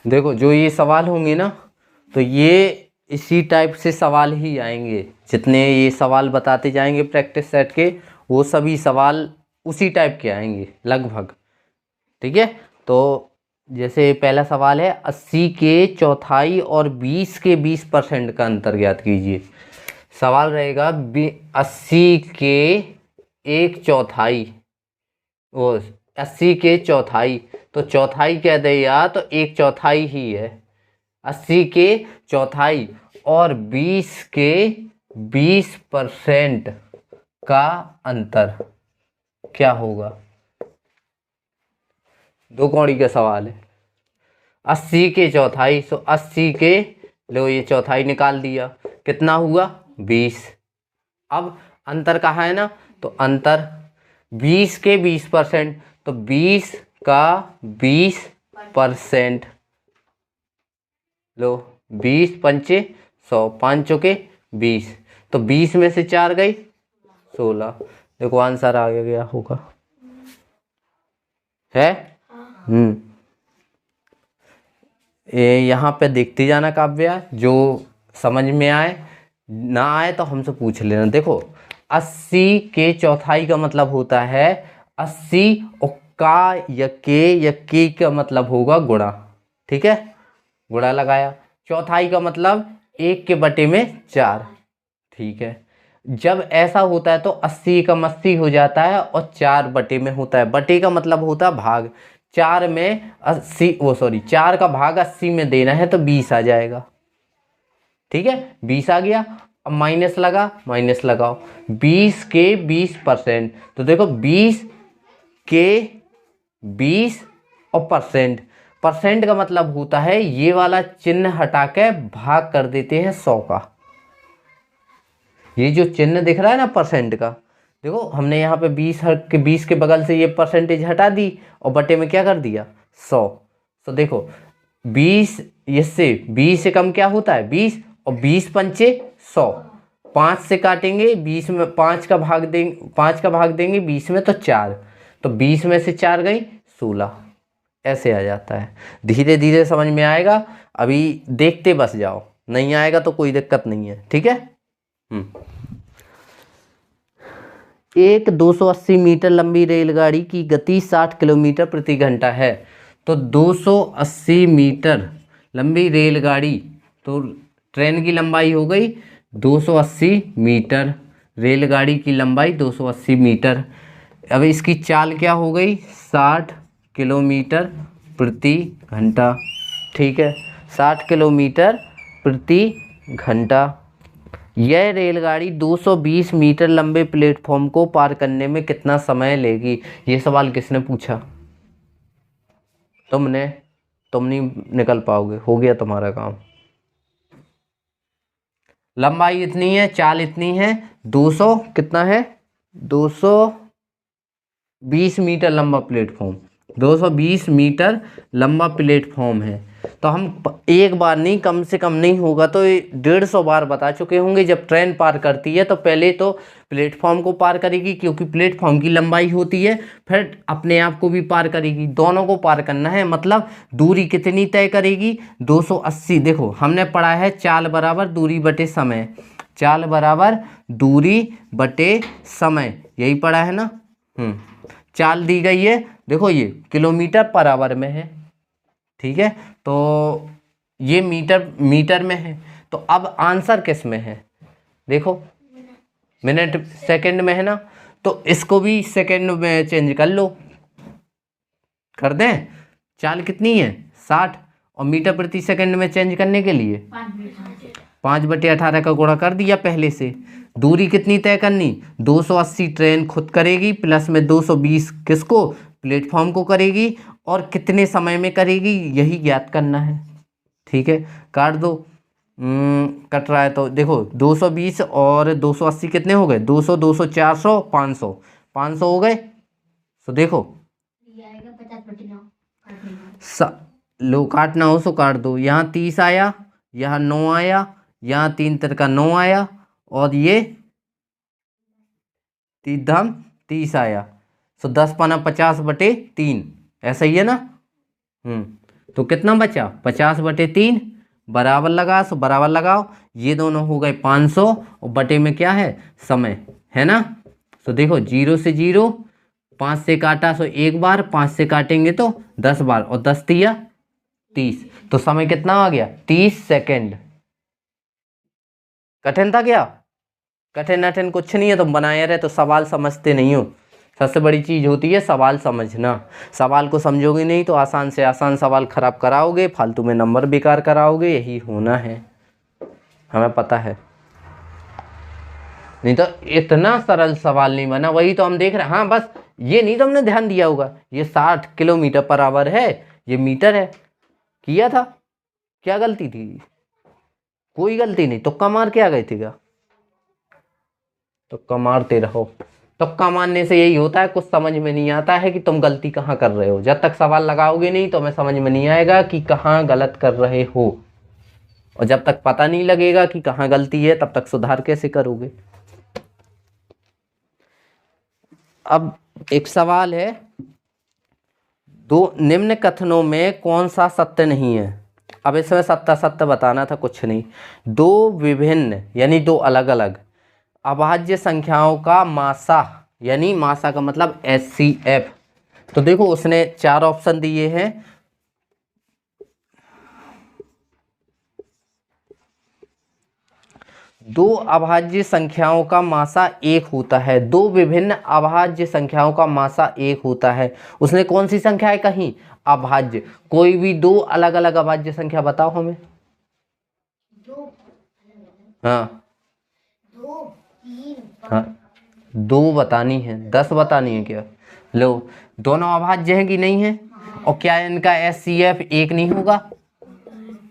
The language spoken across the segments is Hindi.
देखो जो ये सवाल होंगे ना, तो ये इसी टाइप से सवाल ही आएंगे। जितने ये सवाल बताते जाएंगे प्रैक्टिस सेट के, वो सभी सवाल उसी टाइप के आएंगे लगभग। ठीक है, तो जैसे पहला सवाल है, 80 के चौथाई और 20 के 20% का अंतर ज्ञात कीजिए। सवाल रहेगा 80 के एक चौथाई, वो 80 के चौथाई, तो चौथाई कह दे या तो एक चौथाई ही है। 80 के चौथाई और 20 के 20% का अंतर क्या होगा? दो कौड़ी का सवाल है। 80 के चौथाई, सो 80 के, लो ये चौथाई निकाल दिया, कितना हुआ 20। अब अंतर कहाँ है ना, तो अंतर 20 के 20%, तो 20 का 20%, लो 20 पंचे 100, 5 चौके 20, तो 20 में से 4 गई 16। देखो आंसर आ गया होगा, है। यहाँ पे देखते जाना काव्या, जो समझ में आए, ना आए तो हमसे पूछ लेना। देखो 80 के चौथाई का मतलब होता है 80, और का या के का मतलब होगा गुणा। ठीक है, गुणा लगाया। चौथाई का मतलब 1 के बटे में 4। ठीक है, जब ऐसा होता है तो 80 का 80 हो जाता है और 4 बटे में होता है। बटे का मतलब होता है भाग। 4 में 80, वो सॉरी 4 का भाग 80 में देना है तो 20 आ जाएगा। ठीक है, 20 आ गया। अब माइनस लगा, माइनस लगाओ, 20 के 20%, तो देखो 20 के 20 और परसेंट, परसेंट का मतलब होता है ये वाला चिन्ह हटा के भाग कर देते हैं 100 का। ये जो चिन्ह दिख रहा है ना परसेंट का, देखो हमने यहाँ पे 20 के बगल से ये परसेंटेज हटा दी और बटे में क्या कर दिया 100। तो देखो 20, इससे 20 से कम क्या होता है 20, और 20 पंचे 100, 5 से काटेंगे 20 में 5 का भाग देंगे, 5 का भाग देंगे 20 में तो 4, तो 20 में से 4 गई 16। ऐसे आ जाता है। धीरे धीरे समझ में आएगा, अभी देखते बस जाओ, नहीं आएगा तो कोई दिक्कत नहीं है। ठीक है। एक 280 मीटर लंबी रेलगाड़ी की गति 60 किलोमीटर प्रति घंटा है। तो 280 मीटर लंबी रेलगाड़ी, तो ट्रेन की लंबाई हो गई 280 मीटर, रेलगाड़ी की लंबाई 280 मीटर। अब इसकी चाल क्या हो गई 60 किलोमीटर प्रति घंटा। ठीक है, 60 किलोमीटर प्रति घंटा। यह रेलगाड़ी 220 मीटर लंबे प्लेटफॉर्म को पार करने में कितना समय लेगी? ये सवाल किसने पूछा? तुमने। तुम नहीं निकल पाओगे, हो गया तुम्हारा काम। लंबाई इतनी है, चाल इतनी है, 200 कितना है 220 मीटर लंबा प्लेटफॉर्म, 220 मीटर लंबा प्लेटफॉर्म है। तो हम एक बार नहीं, कम से कम नहीं होगा तो 150 बार बता चुके होंगे। जब ट्रेन पार करती है तो पहले तो प्लेटफॉर्म को पार करेगी, क्योंकि प्लेटफॉर्म की लंबाई होती है, फिर अपने आप को भी पार करेगी, दोनों को पार करना है। मतलब दूरी कितनी तय करेगी 280। देखो हमने पढ़ा है चाल बराबर दूरी बटे समय, चाल बराबर दूरी बटे समय, यही पढ़ा है ना। चाल दी गई है, देखो ये किलोमीटर पर आवर में है। ठीक है, तो ये मीटर में है। तो अब आंसर किस में है? देखो मिनट सेकंड में है ना, तो इसको भी सेकंड में चेंज कर लो, कर दें। चाल कितनी है 60, और मीटर प्रति सेकंड में चेंज करने के लिए 5/18 का गुणा कर दिया पहले से। दूरी कितनी तय करनी 280 ट्रेन खुद करेगी, प्लस में 220 किसको प्लेटफॉर्म को करेगी, और कितने समय में करेगी यही ज्ञात करना है। ठीक है, काट दो। कट रहा है तो देखो 220 और 280 कितने हो गए 200, 200, 400, 500, 500 हो गए। तो देखो लो काटना हो सो काट दो। यहाँ 30 आया, यहाँ 9 आया, यहाँ 3 का 9 आया, और ये 3 धाम 30 आया। सो 10 पाना 50/3, ऐसा ही है ना। तो कितना बचा 50/3 बराबर लगा, सो बराबर लगाओ, ये दोनों हो गए 500 और बटे में क्या है समय, है ना। तो देखो 0 से 0, 5 से काटा सो एक बार, 5 से काटेंगे तो 10 बार, और 10 तिया 30, तो समय कितना आ गया 30 सेकेंड। कठिन था क्या? कठिन नठिन कुछ नहीं है, तुम बनाए रहे तो सवाल समझते नहीं हो। सबसे बड़ी चीज होती है सवाल समझना। सवाल को समझोगे नहीं तो आसान से आसान सवाल खराब कराओगे, फालतू में नंबर बेकार कराओगे, यही होना है, हमें पता है। नहीं तो इतना सरल सवाल नहीं बना, वही तो हम देख रहे हैं। हाँ बस ये नहीं तुमने ध्यान दिया होगा, ये 60 किलोमीटर पर आवर है, ये मीटर है, किया था। क्या गलती थी? कोई गलती नहीं, तुक्का मार के आ गए थे क्या? तुक्का मारते रहो। तुक्का मारने से यही होता है, कुछ समझ में नहीं आता है कि तुम गलती कहाँ कर रहे हो। जब तक सवाल लगाओगे नहीं तो हमें समझ में नहीं आएगा कि कहाँ गलत कर रहे हो, और जब तक पता नहीं लगेगा कि कहाँ गलती है तब तक सुधार कैसे करोगे। अब एक सवाल है, दो निम्न कथनों में कौन सा सत्य नहीं है। अब इसमें सत्य सत्य बताना था, कुछ नहीं। दो विभिन्न यानी दो अलग अलग अभाज्य संख्याओं का मासा, यानी मासा का मतलब HCF। तो देखो उसने 4 ऑप्शन दिए हैं। दो अभाज्य संख्याओं का मासा एक होता है, दो विभिन्न अभाज्य संख्याओं का मासा एक होता है। उसने कौन सी संख्या है कहीं? अभाज्य। कोई भी दो अलग अलग अभाज्य संख्या बताओ हमें। हाँ हाँ, 2 बतानी है, 10 बतानी है क्या? लो, दोनों अभाज्य हैं कि नहीं है? और क्या इनका HCF एक नहीं होगा?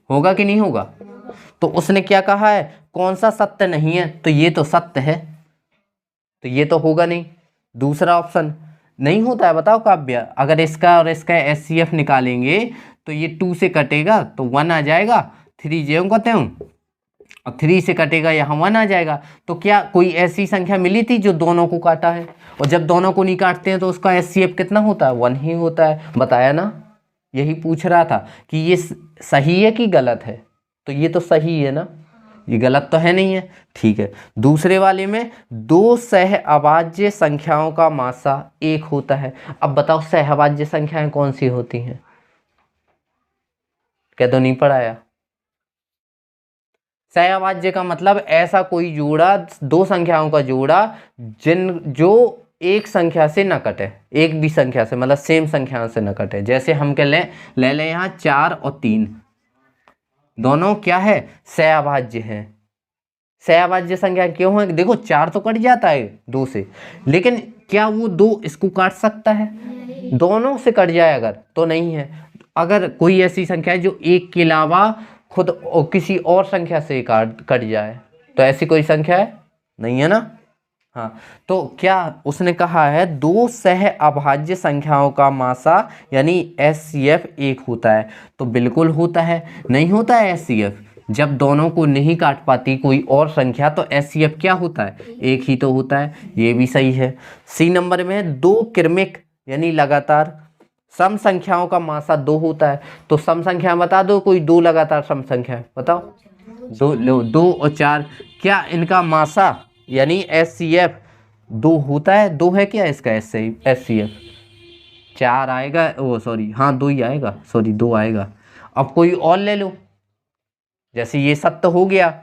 होगा कि नहीं होगा? तो उसने क्या कहा है, कौन सा सत्य नहीं है? तो ये तो सत्य है, तो ये तो होगा नहीं। दूसरा ऑप्शन नहीं होता है, बताओ काव्य। अगर इसका और इसका HCF निकालेंगे तो ये 2 से कटेगा तो 1 आ जाएगा, 3 ज्यों कहते हूँ, और 3 से कटेगा यहाँ 1 आ जाएगा। तो क्या कोई ऐसी संख्या मिली थी जो दोनों को काटा है? और जब दोनों को नहीं काटते हैं तो उसका HCF कितना होता है? 1 ही होता है। बताया ना, यही पूछ रहा था कि ये सही है कि गलत है। तो ये तो सही है ना, ये गलत तो है नहीं है। ठीक है, दूसरे वाले में दो सह अभाज्य संख्याओं का मासा एक होता है। अब बताओ सह अभाज्य संख्याएं कौन सी होती हैं? क्या तो नहीं पढ़ाया? सहअभाज्य का मतलब ऐसा कोई जोड़ा, दो संख्याओं का जोड़ा जो एक संख्या से न कटे, एक भी संख्या से, मतलब सेम संख्या से न कटे। जैसे हम कह ले लें यहाँ 4 और 3, दोनों क्या है? सहअभाज्य हैं। सहअभाज्य संख्या क्यों है? देखो 4 तो कट जाता है 2 से, लेकिन क्या वो 2 इसको काट सकता है? दोनों से कट जाए अगर तो नहीं है। अगर कोई ऐसी संख्या है जो एक के अलावा खुद और किसी और संख्या से कट जाए, तो ऐसी कोई संख्या है नहीं, है ना। हाँ, तो क्या उसने कहा है दो सह अभाज्य संख्याओं का मासा यानी HCF एक होता है। तो बिल्कुल होता है। नहीं होता है HCF? जब दोनों को नहीं काट पाती कोई और संख्या तो HCF क्या होता है? एक ही तो होता है। ये भी सही है। C नंबर में दो क्रमिक यानी लगातार सम संख्याओं का मासा 2 होता है। तो सम संख्या बता दो, कोई 2 लगातार सम संख्या है, बताओ। 2 लो, 2 और 4, क्या इनका मासा यानी HCF 2 होता है? 2 है क्या इसका HCF? 4 आएगा, ओ सॉरी, हाँ 2 ही आएगा, सॉरी 2 आएगा। अब कोई और ले लो, जैसे ये सत्य हो गया,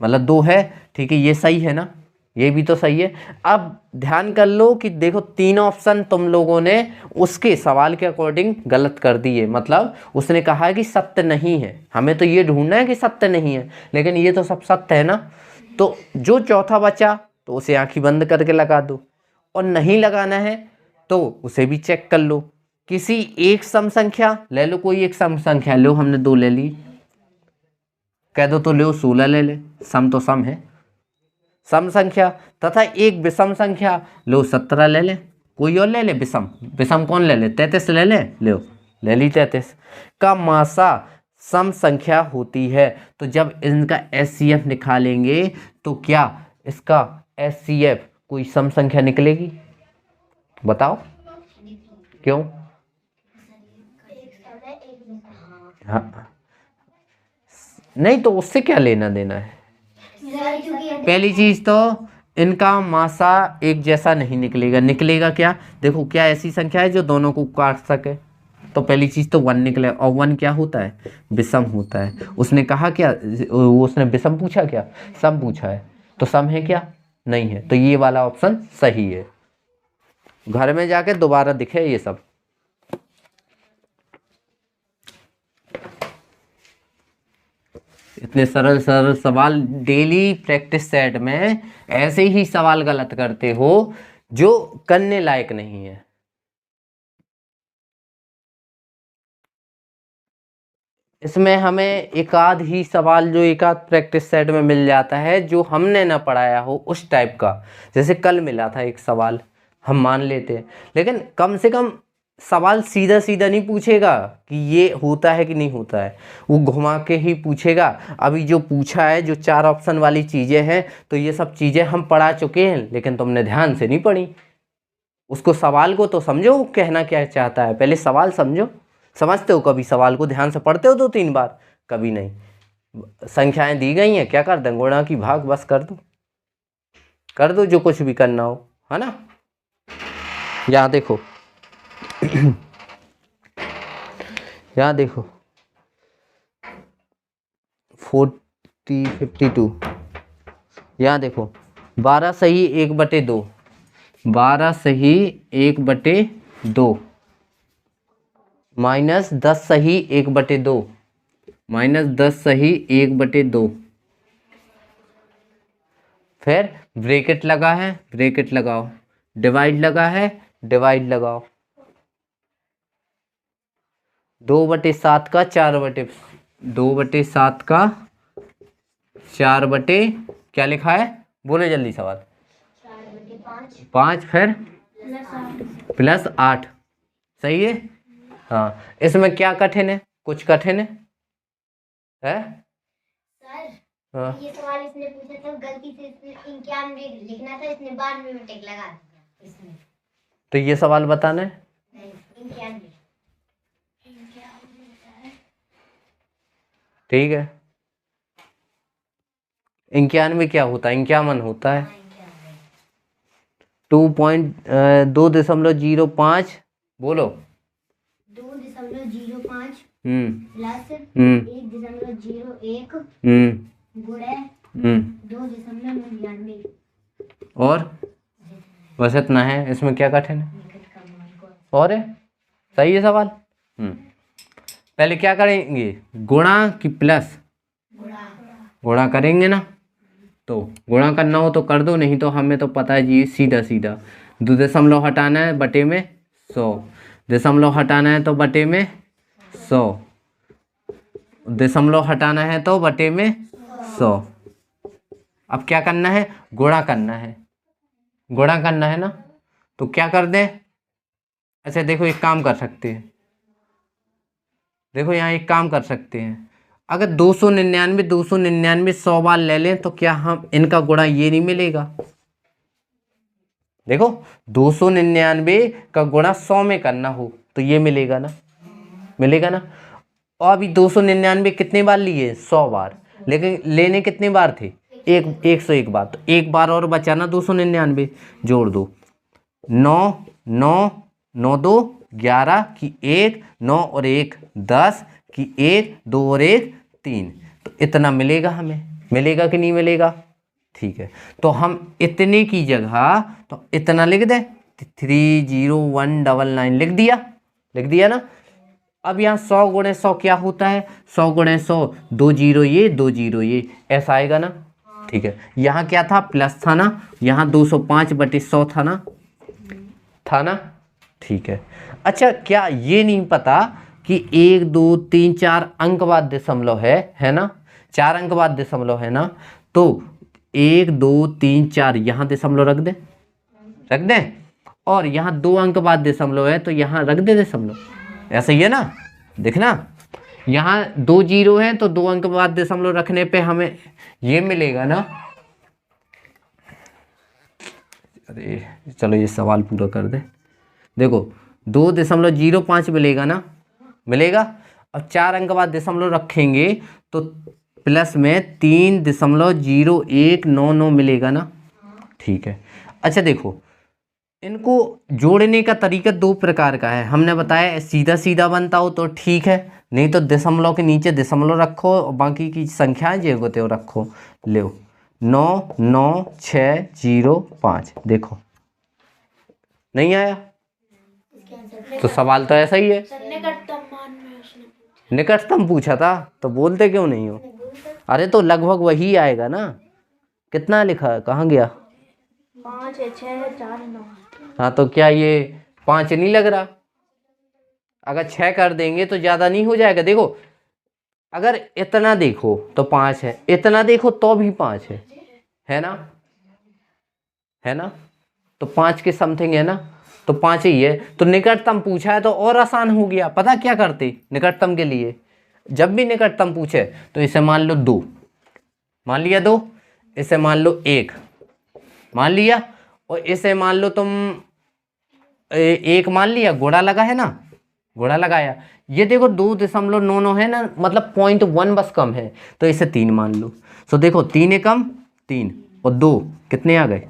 मतलब 2 है, ठीक है, ये सही है ना, ये भी तो सही है। अब ध्यान कर लो कि देखो 3 ऑप्शन तुम लोगों ने उसके सवाल के अकॉर्डिंग गलत कर दिए। मतलब उसने कहा है कि सत्य नहीं है, हमें तो ये ढूंढना है कि सत्य नहीं है, लेकिन ये तो सब सत्य है ना। तो जो चौथा बचा तो उसे आंखें बंद करके लगा दो, और नहीं लगाना है तो उसे भी चेक कर लो। किसी एक सम संख्या ले लो, कोई एक सम संख्या लो, हमने 2 ले ली, कह दो तो लो 16 ले ले, सम तो सम है, सम संख्या। तथा एक विषम संख्या लो 17 ले ले, कोई और ले ले विषम। विषम कौन ले ले? 33 ले ले, ले ली 33 का मासा सम संख्या होती है। तो जब इनका HCF निकालेंगे तो क्या इसका HCF कोई सम संख्या निकलेगी? बताओ क्यों? हाँ नहीं तो उससे क्या लेना देना है। पहली चीज तो इनका मासा एक जैसा नहीं निकलेगा। निकलेगा क्या, देखो क्या ऐसी संख्या है जो दोनों को काट सके। तो पहली चीज तो 1 निकले, और 1 क्या होता है, विषम होता है। उसने कहा क्या, उसने विषम पूछा क्या, सम पूछा है। तो सम है क्या, नहीं है। तो ये वाला ऑप्शन सही है। घर में जाके दोबारा दिखे ये सब। इतने सरल सरल सवाल डेली प्रैक्टिस सेट में ऐसे ही सवाल गलत करते हो जो करने लायक नहीं है। इसमें हमें एक आध ही सवाल जो एक आध प्रैक्टिस सेट में मिल जाता है जो हमने ना पढ़ाया हो उस टाइप का। जैसे कल मिला था एक सवाल, हम मान लेते हैं, लेकिन कम से कम सवाल सीधा सीधा नहीं पूछेगा कि ये होता है कि नहीं होता है, वो घुमा के ही पूछेगा। अभी जो पूछा है, जो 4 ऑप्शन वाली चीज़ें हैं, तो ये सब चीज़ें हम पढ़ा चुके हैं, लेकिन तुमने ध्यान से नहीं पढ़ी। उसको सवाल को तो समझो, वो कहना क्या चाहता है, पहले सवाल समझो। समझते हो कभी सवाल को, ध्यान से पढ़ते हो 2-3 बार, कभी नहीं। संख्याएं दी गई हैं, क्या कर दें, गुणा की भाग, बस कर दो जो कुछ भी करना हो, है ना। यहाँ देखो यहाँ देखो 40-52, यहाँ देखो 12 सही 1/2, 12 सही 1/2, -10 सही 1/2, -10 सही 1/2। फिर ब्रैकेट लगा है, ब्रैकेट लगाओ। डिवाइड लगा है, डिवाइड लगाओ। 2/7 का 2/7 का 4 क्या लिखा है, बोले जल्दी सवाल। 5 फिर +8, सही है। हाँ, इसमें क्या कठिन है, कुछ कठिन है? सर हाँ। ये सवाल इसने पूछा था, गलती से इसने 91 लिखना था, इसने 92 में टिक लगा दिया इसमें। तो ये सवाल बताना है, नहीं 91। ठीक है। 91 क्या होता है, 51 होता है। 2.05 बोलो। 2.05 प्लस 1.01 गुणे 2.99 और बस इतना है। इसमें क्या कठिन है, और है, सही है सवाल। पहले क्या करेंगे, गुणा की प्लस, गुणा करेंगे ना। तो गुणा करना हो तो कर दो, नहीं तो हमें तो पता है जी, सीधा सीधा 2 दशमलव हटाना है, बटे में 100 दशमलव हटाना है तो बटे में 100 दशमलव हटाना है तो बटे में 100। अब क्या करना है, गुणा करना है, गुणा करना है ना। तो क्या कर दें, अच्छा देखो एक काम कर सकते हैं, देखो यहाँ एक काम कर सकते हैं। अगर 299 100 बार ले लें तो क्या हम इनका गुणा ये नहीं मिलेगा। देखो 299 का गुणा 100 में करना हो तो ये मिलेगा ना, मिलेगा ना। और अभी 299 कितने बार लिए, 100 बार, लेकिन लेने कितने बार थे, 101 बार। तो एक बार और बचा ना 299, जोड़ दो। 9 9 9 2 11 की 1, 9 और 1 10 की 1, 2 और 1 3। तो इतना मिलेगा हमें, मिलेगा कि नहीं मिलेगा। ठीक है, तो हम इतने की जगह तो इतना लिख दें, 30199 लिख दिया ना। अब यहाँ 100 गुणे 100 क्या होता है, 100 गुणे 100 2 जीरो ये 2 जीरो ये, ऐसा आएगा ना। ठीक है, यहाँ क्या था, प्लस था ना, यहाँ 205/100 था ना। ठीक है, अच्छा क्या ये नहीं पता कि 1 2 3 4 अंक बाद दशमलव है ना, 4 अंक बाद दशमलव है ना। तो 1 2 3 4 यहाँ दशमलव रख दें, और यहाँ 2 अंक बाद दशमलव है तो यहाँ रख दे दशमलव, ऐसा ही है ना। देखना यहाँ 2 जीरो है तो 2 अंक बाद दशमलव रखने पे हमें ये मिलेगा ना। अरे चलो ये सवाल पूरा कर दे। देखो 2.05 मिलेगा ना, मिलेगा। अब 4 अंक बाद दशमलव रखेंगे तो प्लस में 3.0199 मिलेगा ना। ठीक है। अच्छा देखो, इनको जोड़ने का तरीका 2 प्रकार का है। हमने बताया सीधा सीधा बनता हो तो ठीक है, नहीं तो दशमलव के नीचे दशमलव रखो और बाकी की संख्याएं जो होते हो रखो। लो 99605, देखो नहीं आया तो सवाल तो ऐसा ही है। निकटतम पूछा था तो बोलते क्यों नहीं हो? अरे तो लगभग वही आएगा ना। कितना लिखा है, कहाँ गया? 5 है, 6 है, 4 है, 9। हाँ तो क्या ये 5 नहीं लग रहा? अगर 6 कर देंगे तो ज़्यादा नहीं हो जाएगा? देखो अगर इतना देखो तो 5 है, इतना देखो तो भी 5 है ना? है ना? तो 5 के समथिंग है ना, तो 5 ही है। तो निकटतम पूछा है तो और आसान हो गया। पता क्या करते निकटतम के लिए? जब भी निकटतम पूछे तो इसे मान लो 2, मान लिया 2, इसे मान लो 1 मान लिया, और इसे मान लो तुम 1 मान लिया, गुणा लगा है ना, गुणा लगाया। ये देखो 2.99 है ना, मतलब 0.1 बस कम है, तो इसे 3 मान लो। तो देखो 3 एकम 3 और 2 कितने आ गए?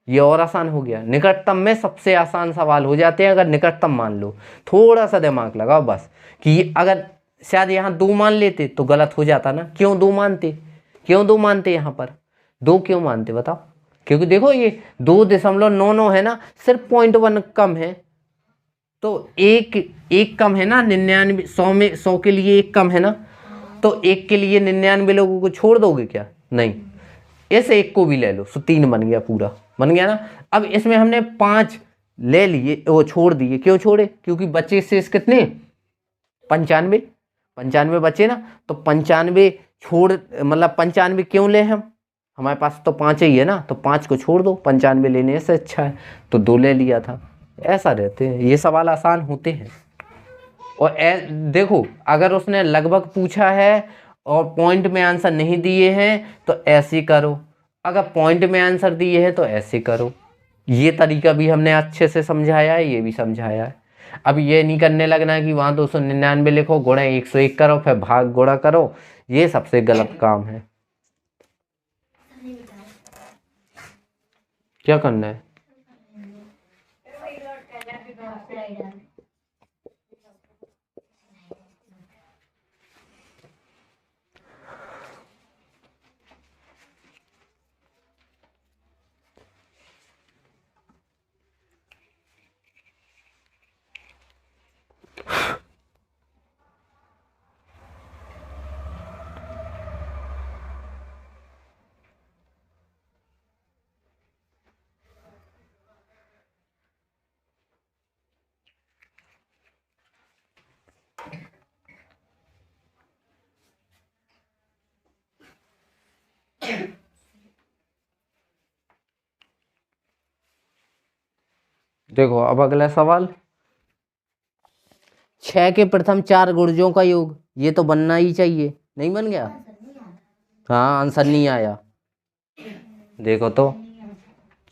ये और आसान हो गया। निकटतम में सबसे आसान सवाल हो जाते हैं अगर निकटतम मान लो। थोड़ा सा दिमाग लगाओ बस, कि अगर शायद यहाँ 2 मान लेते तो गलत हो जाता ना। क्यों 2 मानते? क्यों 2 मानते? यहाँ पर 2 क्यों मानते बताओ? क्योंकि देखो ये 2.99 है ना, सिर्फ 0.1 कम है, तो एक कम है ना। 99 100 में 100 के लिए 1 कम है ना, तो 1 के लिए 99 लोगों को छोड़ दोगे क्या? नहीं, इस 1 को भी ले लो, तो 3 बन गया, पूरा बन गया ना। अब इसमें हमने 5 ले लिए, वो छोड़ दिए। क्यों छोड़े? क्योंकि बचे शेष कितने? 95 बचे ना, तो 95 छोड़, मतलब 95 क्यों ले हम? हमारे पास तो 5 ही है ना, तो 5 को छोड़ दो, 95 लेने से अच्छा है, तो 2 ले लिया था। ऐसा रहते हैं ये सवाल, आसान होते हैं। और देखो अगर उसने लगभग पूछा है और पॉइंट में आंसर नहीं दिए हैं तो ऐसे करो, अगर पॉइंट में आंसर दिए हैं तो ऐसे करो। ये तरीका भी हमने अच्छे से समझाया है, ये भी समझाया है। अब ये नहीं करने लगना है कि वहाँ 299 लिखो, गुणा 101 करो, फिर भाग गुणा करो, ये सबसे गलत काम है। क्या करना है? देखो अब अगला सवाल, 6 के प्रथम 4 गुणजों का योग, ये तो बनना ही चाहिए। नहीं बन गया? हाँ, आंसर नहीं आया। देखो तो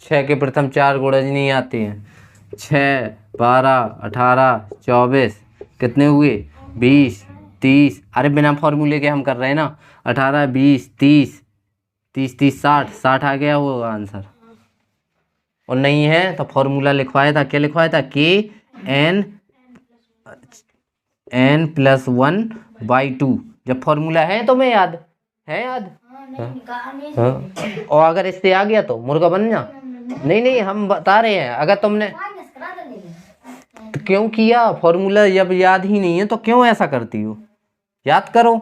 6 के प्रथम 4 गुणज नहीं आते हैं। 6, 12, 18, 24, कितने हुए? 20, 30। अरे बिना फॉर्मूले के हम कर रहे हैं ना। 18, 20, 30, 30, 30, 60, 60 आ गया वो आंसर। और नहीं है तो फॉर्मूला लिखवाया था, क्या लिखवाया था? kn+1/2। जब फॉर्मूला है तो मैं याद है, याद हाँ। और अगर इससे आ गया तो मुर्गा बन जा। नहीं हम बता रहे हैं, अगर तुमने तो क्यों किया फॉर्मूला, जब याद ही नहीं है तो क्यों ऐसा करती हो? याद करो,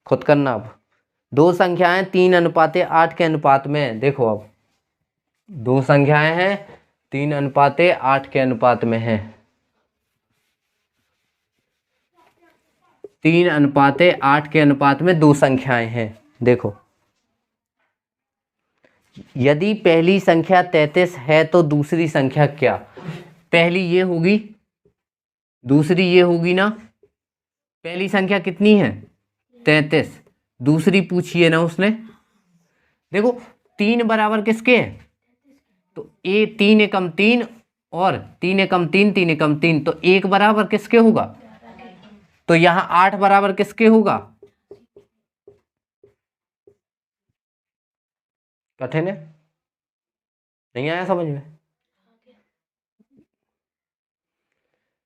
खुद करना। अब 2 संख्याएं 3:8 के अनुपात में, देखो अब 2 संख्याएं हैं 3:8 के अनुपात में है। 3:8 के अनुपात में 2 संख्याएं हैं। देखो यदि पहली संख्या 33 है तो दूसरी संख्या क्या? पहली ये होगी, दूसरी ये होगी ना। पहली संख्या कितनी है? 33। दूसरी पूछिए ना उसने। देखो 3 बराबर किसके हैं? तो 3 एकम 3 और 3 एकम 3, 3 एकम 3, तो 1 बराबर किसके होगा? तो यहाँ 8 बराबर किसके होगा? कठिन है, नहीं आया समझ में?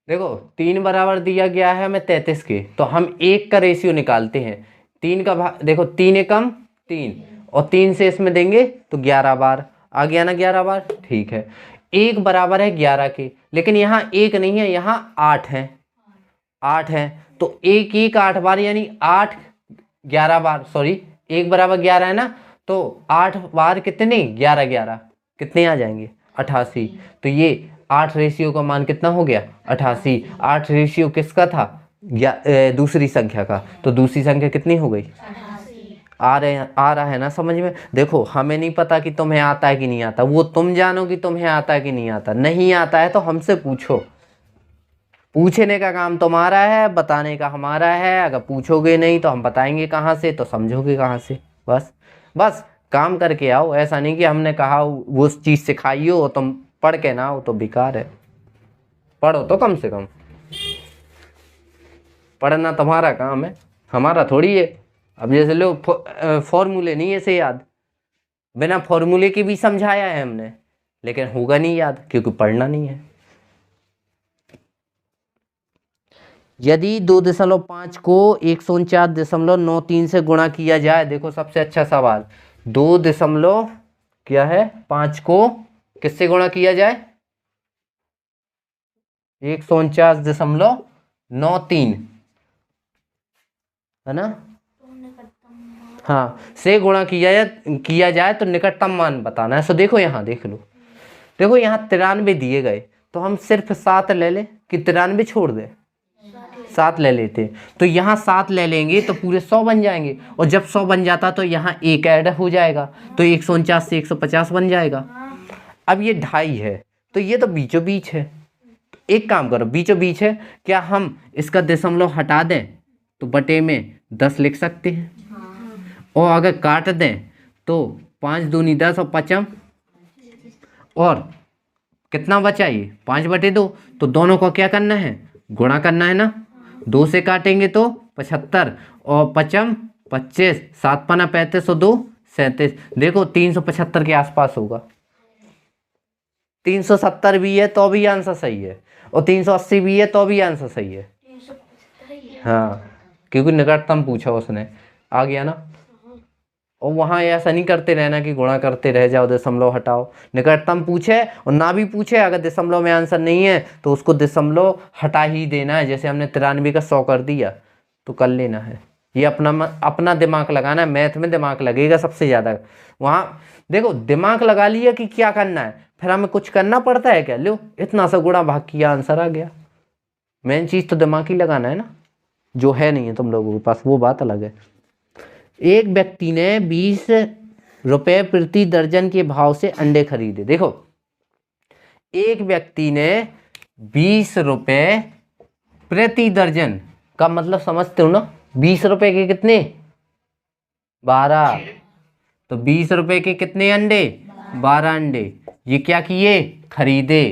देखो 3 बराबर दिया गया है हमें 33 के, तो हम 1 का रेशियो निकालते हैं। 3 का भाग, देखो 3 एकम 3 और 3 से इसमें देंगे तो 11 बार आ गया ना, 11 बार, ठीक है। 1 बराबर है 11 के, लेकिन यहाँ 1 नहीं है, यहाँ 8 है, 8 है, तो 1 1 8 बार, यानी 8 11 बार, सॉरी 1 बराबर 11 है ना, तो 8 बार कितने? 11 11 कितने आ जाएंगे? 88। तो ये 8 रेशियो का मान कितना हो गया? 88। 8 रेशियो किसका था? दूसरी संख्या का, तो दूसरी संख्या कितनी हो गई? आ रहा है ना समझ में? देखो हमें नहीं पता कि तुम्हें आता है कि नहीं आता, वो तुम जानो कि तुम्हें आता है कि नहीं आता। नहीं आता है तो हमसे पूछो, पूछने का काम तुम्हारा है, बताने का हमारा है। अगर पूछोगे नहीं तो हम बताएंगे कहाँ से, तो समझोगे कहाँ से? बस बस काम करके आओ। ऐसा नहीं कि हमने कहा वो चीज़ सिखाई हो, तुम पढ़ के ना आओ तो बेकार है। पढ़ो तो कम से कम, पढ़ना तुम्हारा काम है, हमारा थोड़ी है। अब जैसे लो फॉर्मूले नहीं ऐसे याद, बिना फॉर्मूले के भी समझाया है हमने, लेकिन होगा नहीं याद क्योंकि पढ़ना नहीं है। यदि 2.5 को 149.93 से गुणा किया जाए, देखो सबसे अच्छा सवाल, 2.5 को किससे गुणा किया जाए? 149.93 है ना, हाँ, से गुणा किया जाए तो निकटतम मान बताना है। सो देखो यहाँ देख लो, देखो यहाँ 93 दिए गए, तो हम सिर्फ 7 ले ले कि 93 छोड़ दे? 7 ले लेते, तो यहाँ 7 ले लेंगे तो पूरे 100 बन जाएंगे, और जब 100 बन जाता तो यहाँ एक ऐड हो जाएगा, तो 149 से 150 बन जाएगा। अब ये 2.5 है, तो ये तो बीचों बीच है। एक काम करो, बीचों बीच है, क्या हम इसका दशमलव हटा दें तो बटे में 10 लिख सकते हैं, और अगर काट दें तो 5 दूनी 10 और 5 और कितना बचा? ये 5/2। तो दोनों को क्या करना है? गुणा करना है ना। 2 से काटेंगे तो 75 और 5 25, 7 पना 35 और 2 37। देखो 375 के आसपास होगा। 370 भी है तो भी आंसर सही है, और 380 भी है तो भी आंसर सही है। हाँ, क्योंकि निकटतम पूछा उसने, आ गया ना। और वहाँ ऐसा नहीं करते रहना कि गुणा करते रह जाओ, दशमलव हटाओ। निकटतम पूछे और ना भी पूछे, अगर दशमलव में आंसर नहीं है तो उसको दशमलव हटा ही देना है। जैसे हमने 93 का 100 कर दिया तो कर लेना है। ये अपना दिमाग लगाना है, मैथ में दिमाग लगेगा सबसे ज़्यादा। वहाँ देखो दिमाग लगा लिया कि क्या करना है, फिर हमें कुछ करना पड़ता है क्या? लो इतना सा गुणा भाग किया, आंसर आ गया। मेन चीज़ तो दिमाग ही लगाना है ना, जो है नहीं है तुम लोगों के पास, वो बात अलग है। एक व्यक्ति ने 20 रुपए प्रति दर्जन के भाव से अंडे खरीदे। देखो एक व्यक्ति ने 20 रुपए प्रति दर्जन का मतलब समझते हो ना, 20 रुपए के कितने? 12। तो 20 रुपए के कितने अंडे? 12 अंडे। ये क्या किए? खरीदे।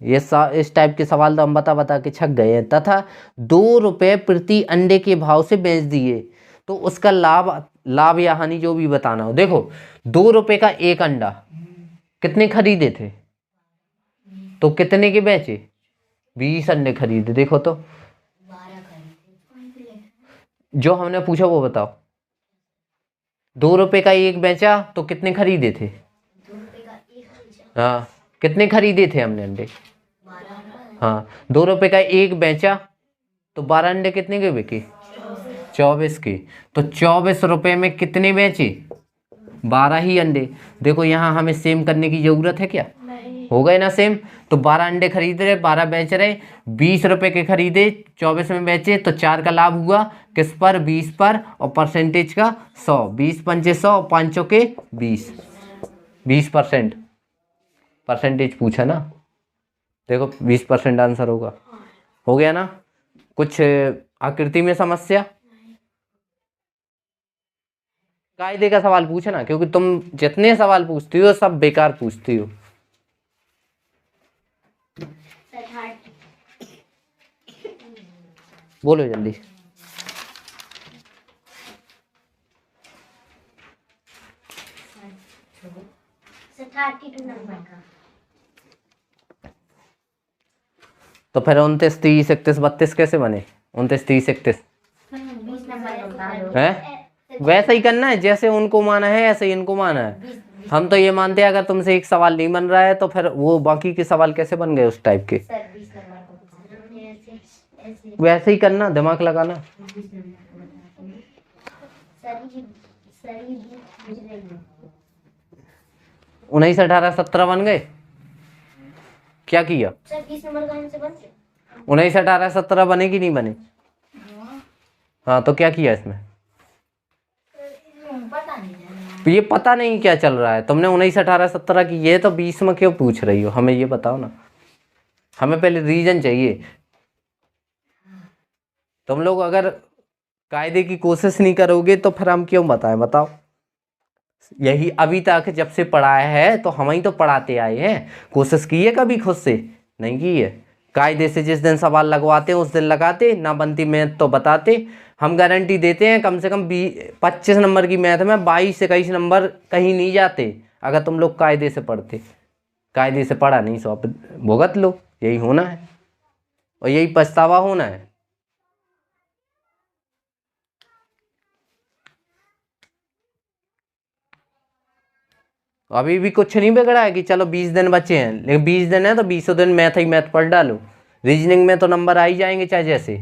ये इस टाइप के सवाल तो हम बता के छक गए हैं। तथा 2 रुपए प्रति अंडे के भाव से बेच दिए, तो उसका लाभ या हानि जो भी बताना हो। देखो 2 रुपए का एक अंडा, कितने खरीदे थे तो कितने के बेचे? 20 अंडे खरीदे। देखो तो जो हमने पूछा वो बताओ। 2 रुपए का एक बेचा तो कितने खरीदे थे? हाँ, कितने खरीदे थे हमने अंडे? हाँ, 2 रुपए का एक बेचा तो 12 अंडे कितने के बिके? 24 के। तो 24 रुपए में कितने बेचे? 12 ही अंडे। देखो यहाँ हमें सेम करने की जरूरत है क्या? हो गए ना सेम। तो 12 अंडे खरीद रहे, 12 बेच रहे, 20 रुपए के खरीदे, 24 में बेचे, तो 4 का लाभ हुआ किस पर? 20 पर, और परसेंटेज का 100। 20 पंचे 100, 5 के 20, 20% परसेंटेज पूछा ना। देखो 20% आंसर होगा। हो गया ना। कुछ आकृति में समस्या? कायदे का सवाल पूछना, क्योंकि तुम जितने सवाल पूछती हो सब बेकार पूछती हो। सर 30 बोलो जल्दी। सर 32 नंबर का। तो फिर 29, 30, 31, 32 कैसे बने? 29, 30, 31 20 नंबर का बता दो। है। वैसा ही करना है जैसे उनको माना है ऐसे ही इनको माना है। हम तो ये मानते हैं अगर तुमसे एक सवाल नहीं बन रहा है तो फिर वो बाकी के सवाल कैसे बन गए उस टाइप के? सर 20 नंबर का पूछा है, ऐसे ऐसे। वैसे ही करना, दिमाग लगाना। सर ये पूछ रही हूँ। 19, 18, 17 बन गए। क्या किया? सर 20 नंबर का हमसे बन गया। 19, 18, 17 बने कि नहीं बने? हाँ तो क्या किया इसमें? पता नहीं। ये पता नहीं क्या चल रहा है। तुमने 19, 18, 17 की, ये तो 20 में क्यों पूछ रही हो? हमें ये बताओ ना, हमें पहले रीजन चाहिए। तुम लोग अगर कायदे की कोशिश नहीं करोगे तो फिर हम क्यों बताएं? बताओ। यही अभी तक जब से पढ़ाया है तो हम ही तो पढ़ाते आए हैं। कोशिश की है कभी खुद से? नहीं की है। कायदे से जिस दिन सवाल लगवाते हैं उस दिन लगाते, ना बनती मैथ तो बताते। हम गारंटी देते हैं कम से कम 25 नंबर की मैथ में 22 से 21 नंबर कहीं नहीं जाते अगर तुम लोग कायदे से पढ़ते। कायदे से पढ़ा नहीं, सो आप भुगत लो। यही होना है और यही पछतावा होना है। अभी भी कुछ नहीं बिगड़ा है कि चलो 20 दिन बचे हैं, लेकिन 20 दिन है तो 20 दिन मैथ ही मैथ पढ़ डालो। रीजनिंग में तो नंबर आ ही जाएंगे चाहे जैसे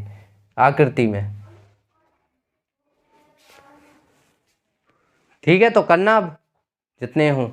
आकृति में। ठीक है तो करना अब जितने हों।